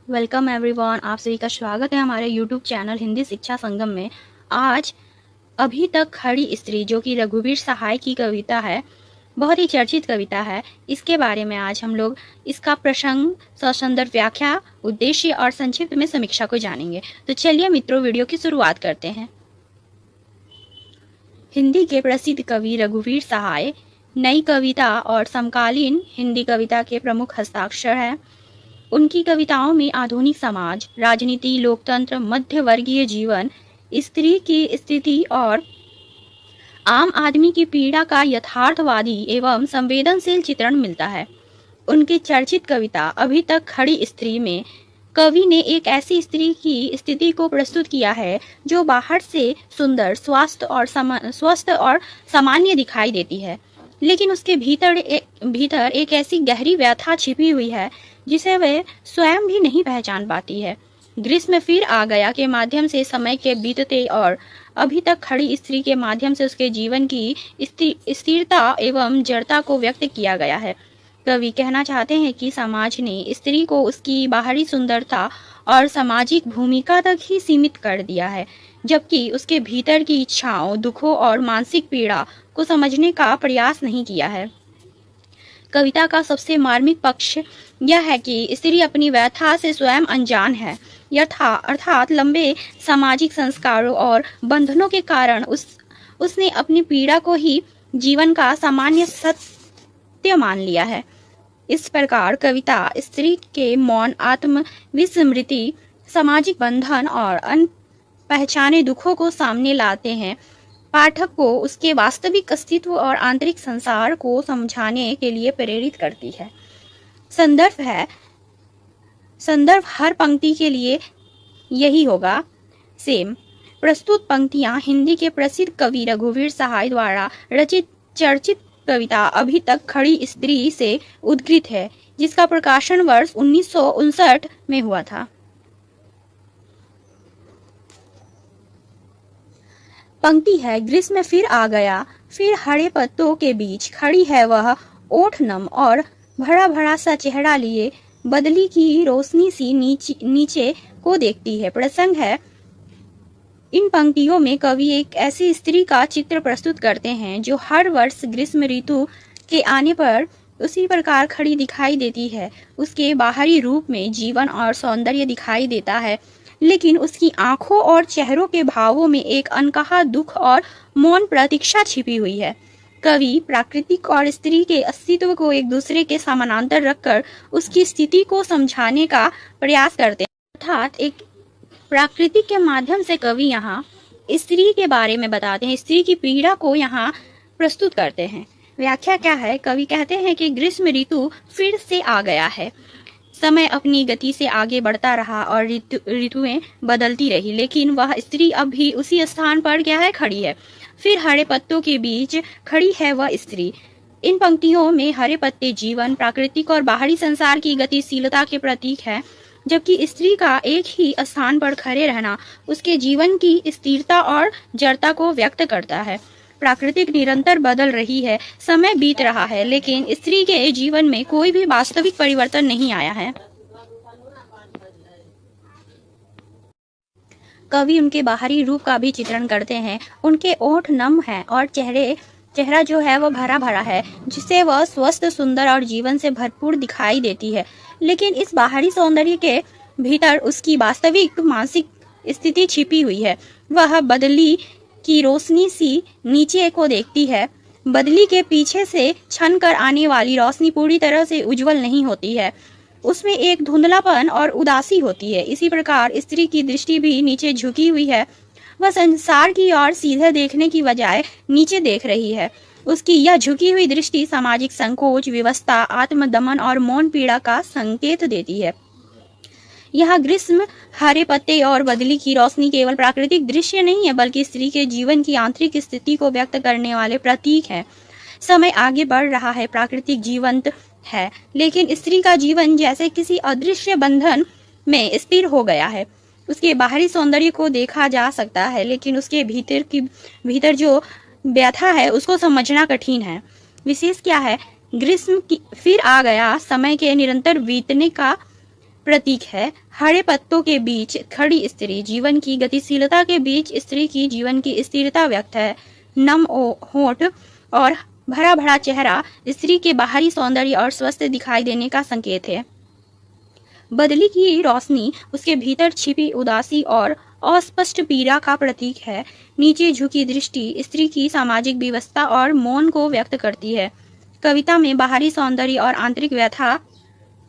Welcome everyone. आप सभी का स्वागत है हमारे यूट्यूब चैनल हिंदी शिक्षा संगम में। आज अभी तक खड़ी स्त्री जो कि रघुवीर सहाय की कविता है, बहुत ही चर्चित कविता है। इसके बारे में आज हम लोग इसका प्रसंग, ससंदर्भ व्याख्या, उद्देश्य और संक्षिप्त में समीक्षा को जानेंगे। तो चलिए मित्रों, वीडियो की शुरुआत करते हैं। हिंदी के प्रसिद्ध कवि रघुवीर सहाय नई कविता और समकालीन हिंदी कविता के प्रमुख हस्ताक्षर हैं। उनकी कविताओं में आधुनिक समाज, राजनीति, लोकतंत्र, मध्य वर्गीय जीवन, स्त्री की स्थिति और आम आदमी की पीड़ा का यथार्थवादी एवं संवेदनशील चित्रण मिलता है। उनकी चर्चित कविता अभी तक खड़ी स्त्री में कवि ने एक ऐसी स्त्री की स्थिति को प्रस्तुत किया है जो बाहर से सुंदर, स्वस्थ और सामान्य दिखाई देती है, लेकिन उसके भीतर एक ऐसी गहरी व्यथा छिपी हुई है जिसे वह स्वयं भी नहीं पहचान पाती है। ग्रीष्म फिर आ गया के माध्यम से समय के बीतते और अभी तक खड़ी स्त्री के माध्यम से उसके जीवन की स्थिरता एवं जड़ता को व्यक्त किया गया है। कवि कहना चाहते हैं कि समाज ने स्त्री को उसकी बाहरी सुंदरता और सामाजिक भूमिका तक ही सीमित कर दिया है, जबकि उसके भीतर की इच्छाओं, दुखों और मानसिक पीड़ा को समझने का प्रयास नहीं किया है। कविता का सबसे मार्मिक पक्ष यह है कि स्त्री अपनी व्यथा से स्वयं अनजान है, अर्थात लंबे सामाजिक संस्कारों और बंधनों के कारण उसने अपनी पीड़ा को ही जीवन का सामान्य सत्य मान लिया है। इस प्रकार कविता स्त्री के मौन आत्म विस्मृति, सामाजिक बंधन और अनपहचाने दुखों को सामने लाते हैं। पाठक को उसके वास्तविक अस्तित्व और आंतरिक संसार को समझाने के लिए प्रेरित करती है। संदर्भ हर पंक्ति के लिए यही होगा। सेम प्रस्तुत पंक्तियां हिंदी के प्रसिद्ध कवि रघुवीर सहाय द्वारा रचित चर्चित कविता अभी तक खड़ी स्त्री से उद्धृत है, जिसका प्रकाशन वर्ष 1959 में हुआ था। पंक्ति है, ग्रीष्म फिर आ गया, फिर हरे पत्तों के बीच खड़ी है वह, ओठ नम और भरा भरा सा चेहरा लिए, बदली की रोशनी सी नीचे को देखती है। प्रसंग है, इन पंक्तियों में कवि एक ऐसी स्त्री का चित्र प्रस्तुत करते हैं जो हर वर्ष ग्रीष्म ऋतु के आने पर उसी प्रकार खड़ी दिखाई देती है। उसके बाहरी रूप में जीवन और सौंदर्य दिखाई देता है, लेकिन उसकी आंखों और चेहरों के भावों में एक अनकहा दुख और मौन प्रतीक्षा छिपी हुई है। कवि प्राकृतिक और स्त्री के अस्तित्व को एक दूसरे के समानांतर रखकर उसकी स्थिति को समझाने का प्रयास करते हैं। अर्थात एक प्राकृतिक के माध्यम से कवि यहाँ स्त्री के बारे में बताते हैं, स्त्री की पीड़ा को यहाँ प्रस्तुत करते हैं। व्याख्या क्या है? कवि कहते हैं कि ग्रीष्म ऋतु फिर से आ गया है। समय अपनी गति से आगे बढ़ता रहा और ऋतुएं बदलती रही, लेकिन वह स्त्री अब भी उसी स्थान पर क्या है, खड़ी है। फिर हरे पत्तों के बीच खड़ी है वह स्त्री। इन पंक्तियों में हरे पत्ते जीवन, प्राकृतिक और बाहरी संसार की गतिशीलता के प्रतीक है, जबकि स्त्री का एक ही स्थान पर खड़े रहना उसके जीवन की स्थिरता और जड़ता को व्यक्त करता है। प्राकृतिक निरंतर बदल रही है, समय बीत रहा है, लेकिन स्त्री के जीवन में कोई भी वास्तविक परिवर्तन नहीं आया है। कवि उनके बाहरी रूप का भी चित्रण करते हैं। उनके ओठ नम है और चेहरा जो है वह भरा भरा है, जिससे वह स्वस्थ, सुंदर और जीवन से भरपूर दिखाई देती है। लेकिन इस बाहरी सौंदर्य के भीतर उसकी वास्तविक मानसिक स्थिति छिपी हुई है। वह बदली की रोशनी सी नीचे को देखती है। बदली के पीछे से छन कर आने वाली रोशनी पूरी तरह से उज्जवल नहीं होती है, उसमें एक धुंधलापन और उदासी होती है। इसी प्रकार स्त्री की दृष्टि भी नीचे झुकी हुई है। वह संसार की ओर सीधे देखने की बजाय नीचे देख रही है। उसकी यह झुकी हुई दृष्टि सामाजिक संकोच, विवशता, आत्मदमन और मौन पीड़ा का संकेत देती है। यह ग्रीष्म, हरे पत्ते और बदली की रोशनी केवल प्राकृतिक दृश्य नहीं है, बल्कि स्त्री के जीवन की आंतरिक स्थिति को व्यक्त करने वाले प्रतीक है। समय आगे बढ़ रहा है, प्राकृतिक जीवंत है, लेकिन स्त्री का जीवन जैसे किसी अदृश्य बंधन में स्थिर हो गया है। उसके बाहरी सौंदर्य को देखा जा सकता है, लेकिन उसके भीतर जो व्यथा है उसको समझना कठिन है। विशेष क्या है? ग्रीष्म फिर आ गया, समय के निरंतर बीतने का प्रतीक है। हरे पत्तों के बीच खड़ी स्त्री जीवन की गतिशीलता के बीच स्त्री की जीवन की स्थिरता व्यक्त है। नम होठ और भरा भरा चेहरा स्त्री के बाहरी सौंदर्य और स्वस्थ दिखाई देने का संकेत है। बदली की रोशनी उसके भीतर छिपी उदासी और अस्पष्ट पीड़ा का प्रतीक है। नीचे झुकी दृष्टि स्त्री की सामाजिक व्यवस्था और मौन को व्यक्त करती है। कविता में बाहरी सौंदर्य और आंतरिक व्यथा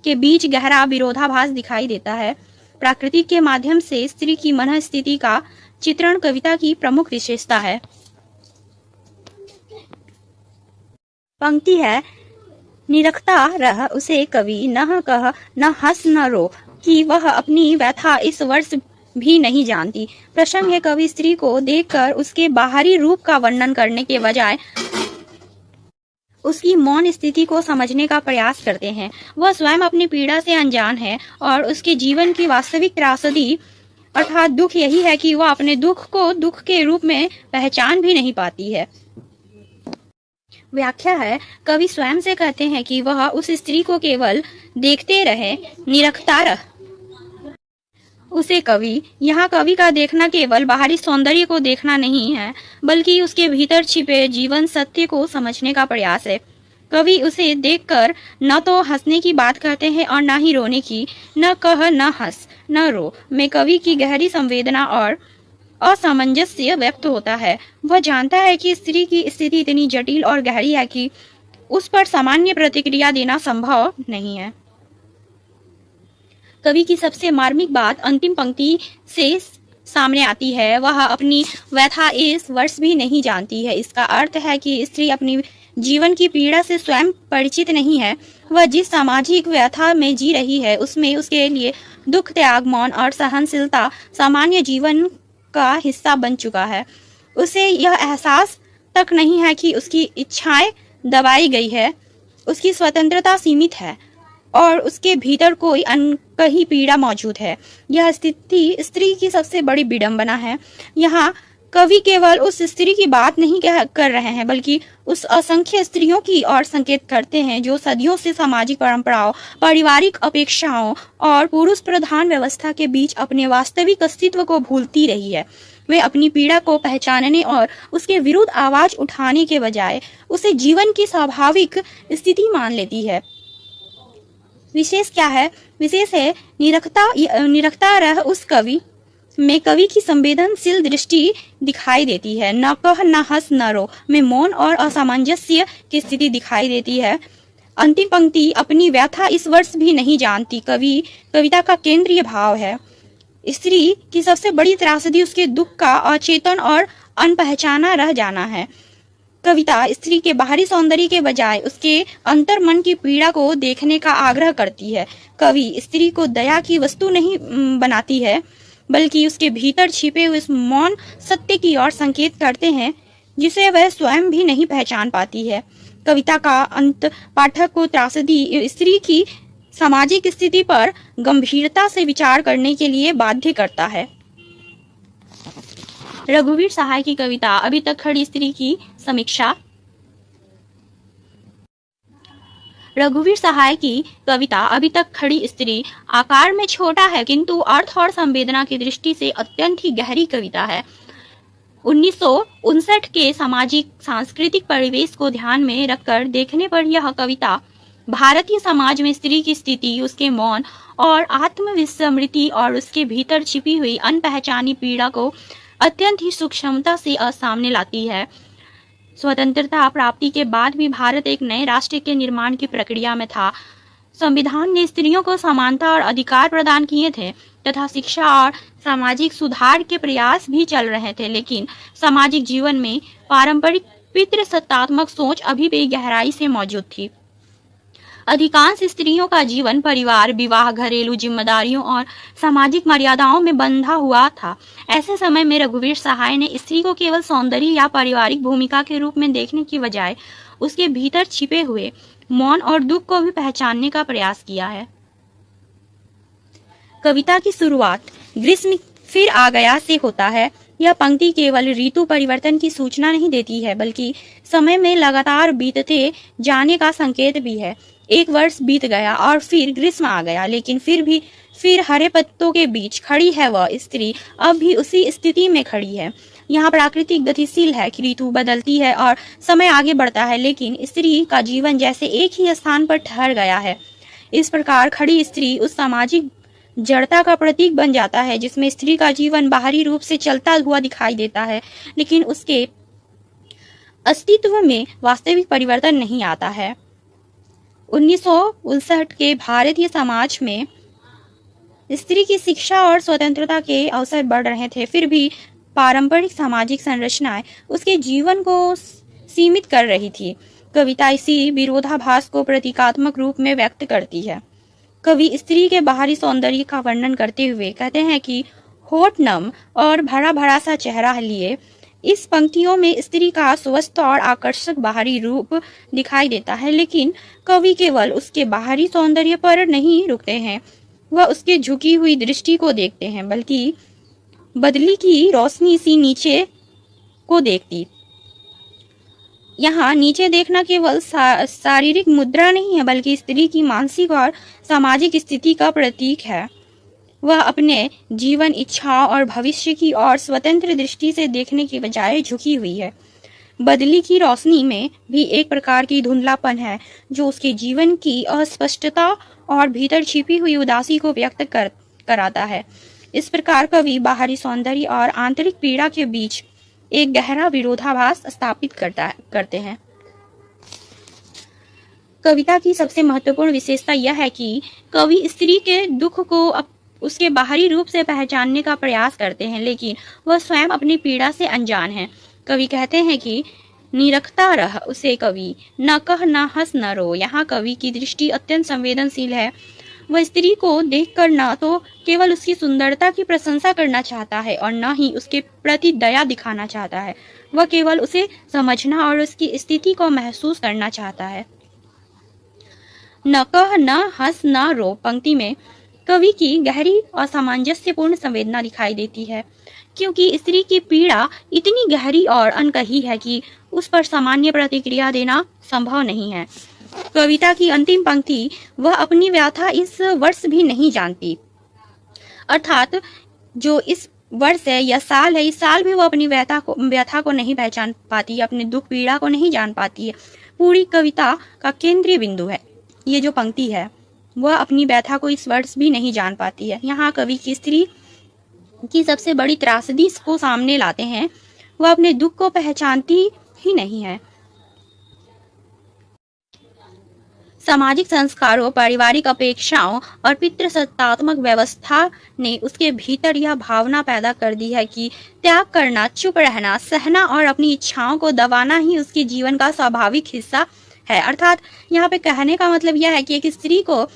के बीच गहरा विरोधाभास दिखाई देता है। प्रकृति के माध्यम से स्त्री की मन स्थिति का चित्रण कविता की प्रमुख विशेषता है। पंक्ति है, निरखता रह उसे कवि न कह न हंस न रो, कि वह अपनी व्यथा इस वर्ष भी नहीं जानती। प्रसंग है, कवि स्त्री को देखकर उसके बाहरी रूप का वर्णन करने के बजाय उसकी मौन स्थिति को समझने का प्रयास करते हैं। वह स्वयं अपनी पीड़ा से अनजान है और उसके जीवन की वास्तविक त्रासदी अर्थात दुख यही है कि वह अपने दुख को दुख के रूप में पहचान भी नहीं पाती है। व्याख्या है, कवि स्वयं से कहते हैं कि वह उस स्त्री को केवल देखते रहे, निरखता रह उसे कवि। यहाँ कवि का देखना केवल बाहरी सौंदर्य को देखना नहीं है, बल्कि उसके भीतर छिपे जीवन सत्य को समझने का प्रयास है। कवि उसे देखकर न तो हंसने की बात करते हैं और न ही रोने की। न कह न हंस न रो में कवि की गहरी संवेदना और असामंजस्य व्यक्त होता है। वह जानता है कि स्त्री की स्थिति इतनी जटिल और गहरी है कि उस पर सामान्य प्रतिक्रिया देना संभव नहीं है। कवि की सबसे मार्मिक बात अंतिम पंक्ति से सामने आती है, वह अपनी व्यथा इस वर्ष भी नहीं जानती है। इसका अर्थ है कि स्त्री अपनी जीवन की पीड़ा से स्वयं परिचित नहीं है। वह जिस सामाजिक व्यथा में जी रही है उसमें उसके लिए दुख, त्याग, मौन और सहनशीलता सामान्य जीवन का हिस्सा बन चुका है। उसे यह एहसास तक नहीं है कि उसकी इच्छाएं दबाई गई है, उसकी स्वतंत्रता सीमित है और उसके भीतर कोई अनकही पीड़ा मौजूद है। यह स्थिति स्त्री की सबसे बड़ी विडंबना है। यहाँ कवि केवल उस स्त्री की बात नहीं कर रहे हैं, बल्कि उस असंख्य स्त्रियों की ओर संकेत करते हैं जो सदियों से सामाजिक परंपराओं, पारिवारिक अपेक्षाओं और पुरुष प्रधान व्यवस्था के बीच अपने वास्तविक अस्तित्व को भूलती रही है। वे अपनी पीड़ा को पहचानने और उसके विरुद्ध आवाज उठाने के बजाय उसे जीवन की स्वाभाविक स्थिति मान लेती है। विशेष क्या है? विशेष है निरखता रह उस कवि में कवि की संवेदनशील दृष्टि दिखाई देती है। न कह न हंस न रो में मौन और असामंजस्य की स्थिति दिखाई देती है। अंतिम पंक्ति अपनी व्यथा इस वर्ष भी नहीं जानती कविता का केंद्रीय भाव है। स्त्री की सबसे बड़ी त्रासदी उसके दुख का अचेतन और अनपहचाना रह जाना है। कविता स्त्री के बाहरी सौंदर्य के बजाय उसके अंतर्मन की पीड़ा को देखने का आग्रह करती है। कवि स्त्री को दया की वस्तु नहीं बनाती है, बल्कि उसके भीतर छिपे हुए मौन सत्य की ओर संकेत करते हैं जिसे वह स्वयं भी नहीं पहचान पाती है। कविता का अंत पाठक को त्रासदी स्त्री की सामाजिक स्थिति पर गंभीरता से विचार करने के लिए बाध्य करता है। रघुवीर सहाय की कविता अभी तक खड़ी स्त्री की समीक्षा। रघुवीर सहाय की कविता अभी तक खड़ी स्त्री आकार में छोटा है, किंतु अर्थ और संवेदना की दृष्टि से अत्यंत ही गहरी कविता है। 1959 के सामाजिक सांस्कृतिक परिवेश को ध्यान में रखकर देखने पर यह कविता भारतीय समाज में स्त्री की स्थिति, उसके मौन और आत्मविस्मृति और उसके भीतर छिपी हुई अनपहचानी पीड़ा को अत्यंत ही सूक्ष्मता से सामने लाती है। स्वतंत्रता प्राप्ति के बाद भी भारत एक नए राष्ट्र के निर्माण की प्रक्रिया में था। संविधान ने स्त्रियों को समानता और अधिकार प्रदान किए थे तथा शिक्षा और सामाजिक सुधार के प्रयास भी चल रहे थे, लेकिन सामाजिक जीवन में पारंपरिक पितृसत्तात्मक सोच अभी भी गहराई से मौजूद थी। अधिकांश स्त्रियों का जीवन परिवार, विवाह, घरेलू जिम्मेदारियों और सामाजिक मर्यादाओं में बंधा हुआ था। ऐसे समय में रघुवीर सहाय ने स्त्री को केवल सौंदर्य या पारिवारिक भूमिका के रूप में देखने की बजाय उसके भीतर छिपे हुए मौन और दुख को भी पहचानने का प्रयास किया है। कविता की शुरुआत ग्रीष्म फिर आ गया से होता है। यह पंक्ति केवल ऋतु परिवर्तन की सूचना नहीं देती है, बल्कि समय में लगातार बीतते जाने का संकेत भी है। एक वर्ष बीत गया और फिर ग्रीष्म आ गया, लेकिन फिर भी फिर हरे पत्तों के बीच खड़ी है वह स्त्री अब भी उसी स्थिति में खड़ी है। यहाँ प्राकृतिक गतिशील है कि ऋतु बदलती है और समय आगे बढ़ता है, लेकिन स्त्री का जीवन जैसे एक ही स्थान पर ठहर गया है। इस प्रकार खड़ी स्त्री उस सामाजिक जड़ता का प्रतीक बन जाता है जिसमें स्त्री का जीवन बाहरी रूप से चलता हुआ दिखाई देता है, लेकिन उसके अस्तित्व में वास्तविक परिवर्तन नहीं आता है। 1959 के भारतीय समाज में स्त्री की शिक्षा और स्वतंत्रता के अवसर बढ़ रहे थे, फिर भी पारंपरिक सामाजिक संरचनाएं उसके जीवन को सीमित कर रही थी। कविता इसी विरोधाभास को प्रतीकात्मक रूप में व्यक्त करती है। कवि स्त्री के बाहरी सौंदर्य का वर्णन करते हुए कहते हैं कि होठ नम और भरा भरा सा चेहरा लिए इस पंक्तियों में स्त्री का स्वस्थ और आकर्षक बाहरी रूप दिखाई देता है, लेकिन कवि केवल उसके बाहरी सौंदर्य पर नहीं रुकते हैं, वह उसके झुकी हुई दृष्टि को देखते हैं, बल्कि बदली की रोशनी सी नीचे को देखती। यहाँ नीचे देखना केवल शारीरिक मुद्रा नहीं है, बल्कि स्त्री की मानसिक और सामाजिक स्थिति का प्रतीक है। वह अपने जीवन, इच्छाओं और भविष्य की ओर स्वतंत्र दृष्टि से देखने के बजाय झुकी हुई है। बदली की रोशनी में भी एक प्रकार की धुंधलापन है जो उसके जीवन की अस्पष्टता और भीतर छिपी हुई उदासी को व्यक्त कराता है। इस प्रकार कवि बाहरी सौंदर्य और आंतरिक पीड़ा के बीच एक गहरा विरोधाभास स्थापित करते हैं। कविता की सबसे महत्वपूर्ण विशेषता यह है कि कवि स्त्री के दुख को उसके बाहरी रूप से पहचानने का प्रयास करते हैं, लेकिन वह स्वयं अपनी पीड़ा से अनजान है। कवि कहते हैं कि निरखता रह उसे कवि, न कह न हंस न रो। यहाँ कवि की दृष्टि अत्यंत संवेदनशील है। वह स्त्री को देखकर न तो केवल उसकी सुंदरता की प्रशंसा करना चाहता है और न ही उसके प्रति दया दिखाना चाहता है, वह केवल उसे समझना और उसकी स्थिति को महसूस करना चाहता है। न कह न हंस न रो पंक्ति में कवि की गहरी और सामंजस्यपूर्ण संवेदना दिखाई देती है, क्योंकि स्त्री की पीड़ा इतनी गहरी और अनकही है कि उस पर सामान्य प्रतिक्रिया देना संभव नहीं है। कविता की अंतिम पंक्ति, वह अपनी व्यथा इस वर्ष भी नहीं जानती, अर्थात जो इस वर्ष है या साल है, इस साल भी वह अपनी व्यथा को नहीं पहचान पाती, अपने दुख पीड़ा को नहीं जान पाती है। पूरी कविता का केंद्रीय बिंदु है ये जो पंक्ति है, वह अपनी व्यथा को इस वर्ष भी नहीं जान पाती है। यहाँ कवि की स्त्री की सबसे बड़ी त्रासदी को सामने लाते हैं, वह अपने दुख को पहचानती ही नहीं है। सामाजिक संस्कारों, पारिवारिक अपेक्षाओं और पितृसत्तात्मक व्यवस्था ने उसके भीतर यह भावना पैदा कर दी है कि त्याग करना, चुप रहना, सहना और अपनी इच्छाओं को दबाना ही उसके जीवन का स्वाभाविक हिस्सा है। अर्थात यहाँ पे कहने का मतलब यह है कि एक स्त्री को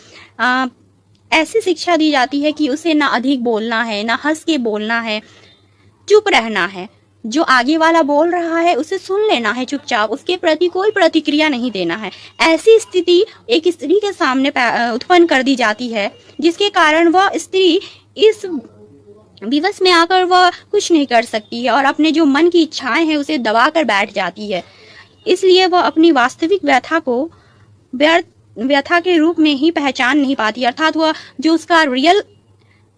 ऐसी शिक्षा दी जाती है कि उसे ना अधिक बोलना है, ना हंस के बोलना है, चुप रहना है, जो आगे वाला बोल रहा है उसे सुन लेना है चुपचाप, उसके प्रति कोई प्रतिक्रिया नहीं देना है। ऐसी स्थिति एक स्त्री के सामने उत्पन्न कर दी जाती है, जिसके कारण वह स्त्री इस विवश में आकर वह कुछ नहीं कर सकती है और अपने जो मन की इच्छाएं हैं उसे दबा कर बैठ जाती है। इसलिए वह अपनी वास्तविक व्यथा को व्यथा के रूप में ही पहचान नहीं पाती, अर्थात वह जो उसका रियल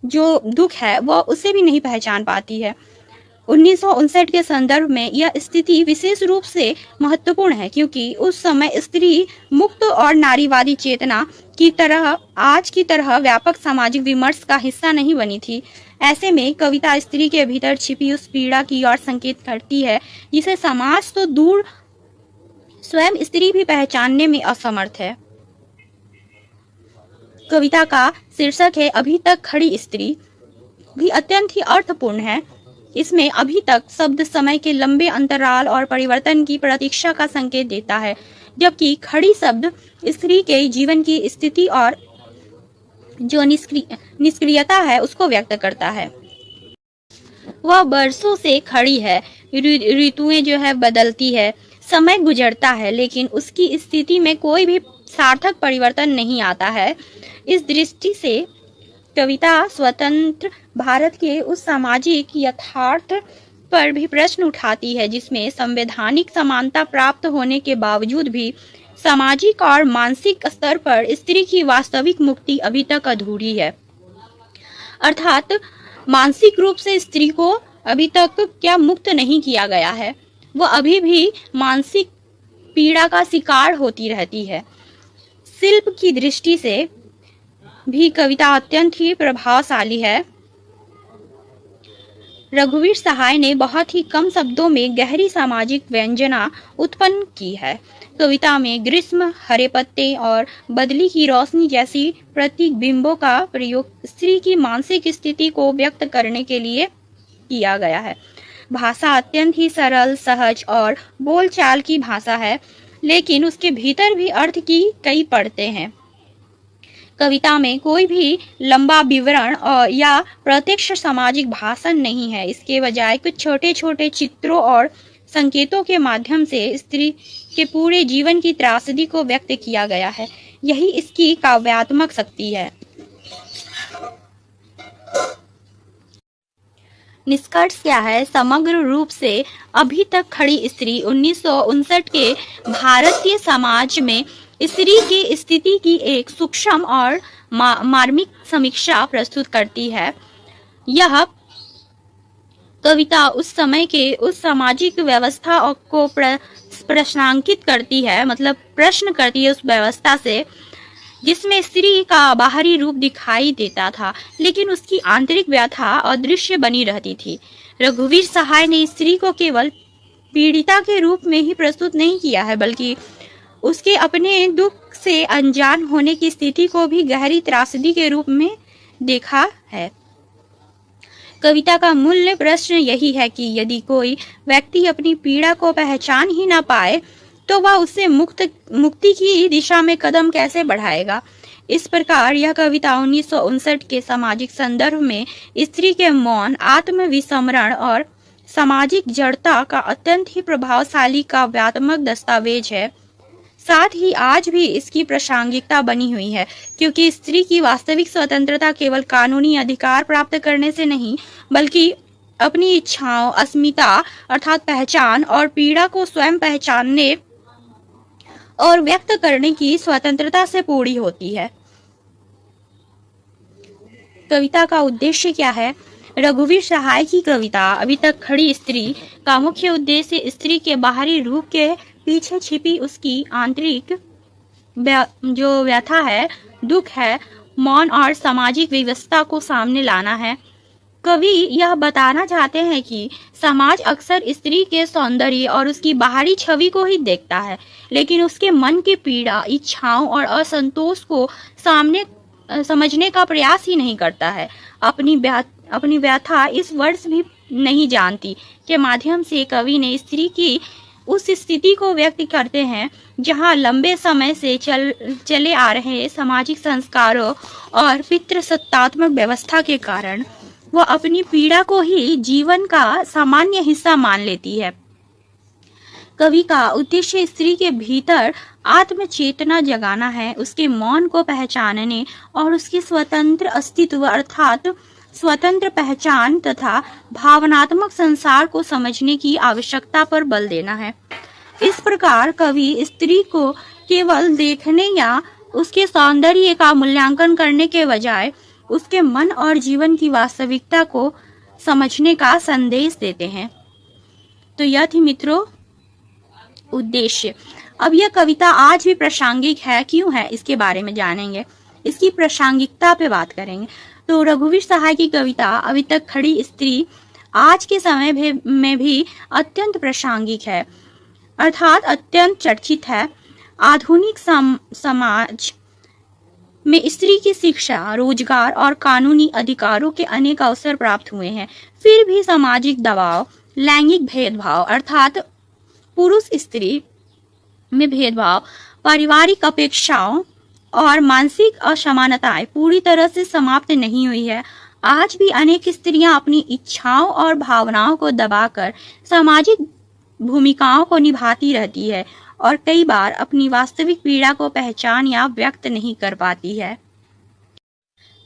जो दुख है वह उसे भी नहीं पहचान पाती है। 1959 के संदर्भ में यह स्थिति विशेष रूप से महत्वपूर्ण है, क्योंकि उस समय स्त्री मुक्त और नारीवादी चेतना की तरह आज की तरह व्यापक सामाजिक विमर्श का हिस्सा नहीं बनी थी। ऐसे में कविता स्त्री के भीतर छिपी उस पीड़ा की ओर संकेत करती है जिसे समाज तो दूर स्वयं स्त्री भी पहचानने में असमर्थ है। कविता का शीर्षक है अभी तक खड़ी स्त्री, भी अत्यंत ही अर्थपूर्ण है। इसमें अभी तक शब्द समय के लंबे अंतराल और परिवर्तन की प्रतीक्षा का संकेत देता है, जबकि खड़ी शब्द स्त्री के जीवन की स्थिति और जो निष्क्रियता है उसको व्यक्त करता है। वह बरसों से खड़ी है, ऋतुएं जो है बदलती है, समय गुजरता है, लेकिन उसकी स्थिति में कोई भी सार्थक परिवर्तन नहीं आता है। इस दृष्टि से कविता स्वतंत्र भारत के उस सामाजिक यथार्थ पर भी प्रश्न उठाती है जिसमें संवैधानिक समानता प्राप्त होने के बावजूद भी सामाजिक और मानसिक स्तर पर स्त्री की वास्तविक मुक्ति अभी तक अधूरी है। अर्थात मानसिक रूप से स्त्री को अभी तक क्या मुक्त नहीं किया गया है, वो अभी भी मानसिक पीड़ा का शिकार होती रहती है। शिल्प की दृष्टि से भी कविता अत्यंत ही प्रभावशाली है। रघुवीर सहाय ने बहुत ही कम शब्दों में गहरी सामाजिक व्यंजना उत्पन्न की है। कविता में ग्रीष्म, हरे पत्ते और बदली की रोशनी जैसी प्रतीक बिंबों का प्रयोग स्त्री की मानसिक स्थिति को व्यक्त करने के लिए किया गया है। भाषा अत्यंत ही सरल, सहज और बोलचाल की भाषा है, लेकिन उसके भीतर भी अर्थ की कई परतें हैं। कविता में कोई भी लंबा विवरण या प्रत्यक्ष सामाजिक भाषण नहीं है। इसके बजाय कुछ छोटे छोटे चित्रों और संकेतों के माध्यम से स्त्री के पूरे जीवन की त्रासदी को व्यक्त किया गया है। यही इसकी काव्यात्मक शक्ति है। निष्कर्ष क्या है? समग्र रूप से अभी तक खड़ी स्त्री 1959 के भारतीय समाज में स्त्री की स्थिति की एक सूक्ष्म और मार्मिक समीक्षा प्रस्तुत करती है। यह कविता उस समय के उस सामाजिक व्यवस्था को प्रश्नांकित करती है, मतलब प्रश्न करती है उस व्यवस्था से जिसमें स्त्री का बाहरी रूप दिखाई देता था, लेकिन उसकी आंतरिक व्यथा अदृश्य बनी रहती थी। रघुवीर सहाय ने स्त्री को केवल पीड़िता के रूप में ही प्रस्तुत नहीं किया है, बल्कि उसके अपने दुख से अनजान होने की स्थिति को भी गहरी त्रासदी के रूप में देखा है। कविता का मूल प्रश्न यही है कि यदि कोई व्यक्ति अपनी पीड़ा को पहचान ही न पाए तो वह उससे मुक्ति की दिशा में कदम कैसे बढ़ाएगा। इस प्रकार यह कविता 1959 के सामाजिक संदर्भ में स्त्री के मौन, आत्मविस्मरण और सामाजिक जड़ता का अत्यंत ही प्रभावशाली काव्यात्मक दस्तावेज है। साथ ही आज भी इसकी प्रासंगिकता बनी हुई है, क्योंकि स्त्री की वास्तविक स्वतंत्रता केवल कानूनी अधिकार प्राप्त करने से नहीं, बल्कि अपनी इच्छाओं, अस्मिता अर्थात पहचान और पीड़ा को स्वयं पहचानने और व्यक्त करने की स्वतंत्रता से पूरी होती है। कविता का उद्देश्य क्या है? रघुवीर सहाय की कविता अभी तक खड़ी स्त्री का मुख्य उद्देश्य स्त्री के बाहरी रूप के पीछे छिपी उसकी आंतरिक जो व्यथा है, दुख है, मौन और सामाजिक व्यवस्था को सामने लाना है। कवि यह बताना चाहते हैं कि समाज अक्सर स्त्री के सौंदर्य और उसकी बाहरी छवि को ही देखता है, लेकिन उसके मन की पीड़ा, इच्छाओं और असंतोष को सामने समझने का प्रयास ही नहीं करता है। अपनी व्यथा इस वर्ष भी नहीं जानती के माध्यम से कवि ने स्त्री की उस स्थिति को व्यक्त करते हैं जहां लंबे समय से चले आ रहे सामाजिक संस्कारों और पितृसत्तात्मक व्यवस्था के कारण वह अपनी पीड़ा को ही जीवन का सामान्य हिस्सा मान लेती है। कवि का उद्देश्य स्त्री के भीतर आत्मचेतना जगाना है, उसके मौन को पहचानने और उसकी स्वतंत्र अस्तित्व अर्थात स्वतंत्र पहचान तथा भावनात्मक संसार को समझने की आवश्यकता पर बल देना है। इस प्रकार कवि स्त्री को केवल देखने या उसके सौंदर्य का मूल्यांकन करने के बजाय उसके मन और जीवन की वास्तविकता को समझने का संदेश देते हैं। तो यह थी मित्रों उद्देश्य। अब यह कविता आज भी प्रासंगिक है, क्यों है इसके बारे में जानेंगे, इसकी प्रासंगिकता पे बात करेंगे। तो रघुवीर सहाय की कविता अभी तक खड़ी स्त्री आज के समय में भी अत्यंत प्रासंगिक है, अर्थात अत्यंत चर्चित है। आधुनिक समाज में स्त्री की शिक्षा, रोजगार और कानूनी अधिकारों के अनेक अवसर प्राप्त हुए हैं, फिर भी सामाजिक दबाव, लैंगिक भेदभाव अर्थात पुरुष स्त्री में भेदभाव, पारिवारिक अपेक्षाओं और मानसिक असमानताएं पूरी तरह से समाप्त नहीं हुई है। आज भी अनेक स्त्रियां अपनी इच्छाओं और भावनाओं को दबाकर सामाजिक भूमिकाओं को निभाती रहती है और कई बार अपनी वास्तविक पीड़ा को पहचान या व्यक्त नहीं कर पाती है।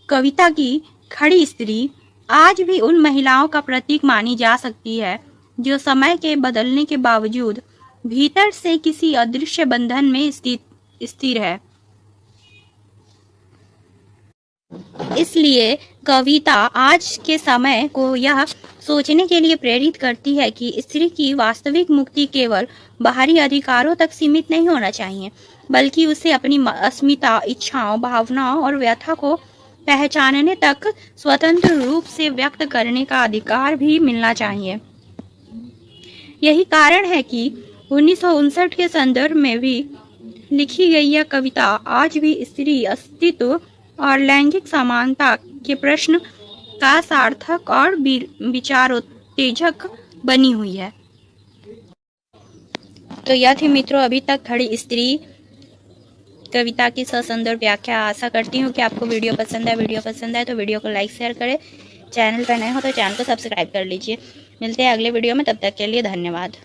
कविता की खड़ी स्त्री आज भी उन महिलाओं का प्रतीक मानी जा सकती है जो समय के बदलने के बावजूद भीतर से किसी अदृश्य बंधन में स्थिर है। इसलिए कविता आज के समय को यह सोचने के लिए प्रेरित करती है कि स्त्री की वास्तविक मुक्ति केवल बाहरी अधिकारों तक सीमित नहीं होना चाहिए, बल्कि उसे अपनी अस्मिता, इच्छाओं, भावनाओं और व्यथा को पहचानने तक स्वतंत्र रूप से व्यक्त करने का अधिकार भी मिलना चाहिए। यही कारण है कि 1959 के संदर्भ में भी लिखी गई यह कविता आज भी स्त्री अस्तित्व और लैंगिक समानता के प्रश्न का सार्थक और विचारोत्तेजक बनी हुई है। तो यह थी मित्रों अभी तक खड़ी स्त्री कविता की ससंदर्भ व्याख्या। आशा करती हूँ कि आपको वीडियो पसंद है तो वीडियो को लाइक शेयर करें। चैनल पर नए हो तो चैनल को सब्सक्राइब कर लीजिए। मिलते हैं अगले वीडियो में, तब तक के लिए धन्यवाद।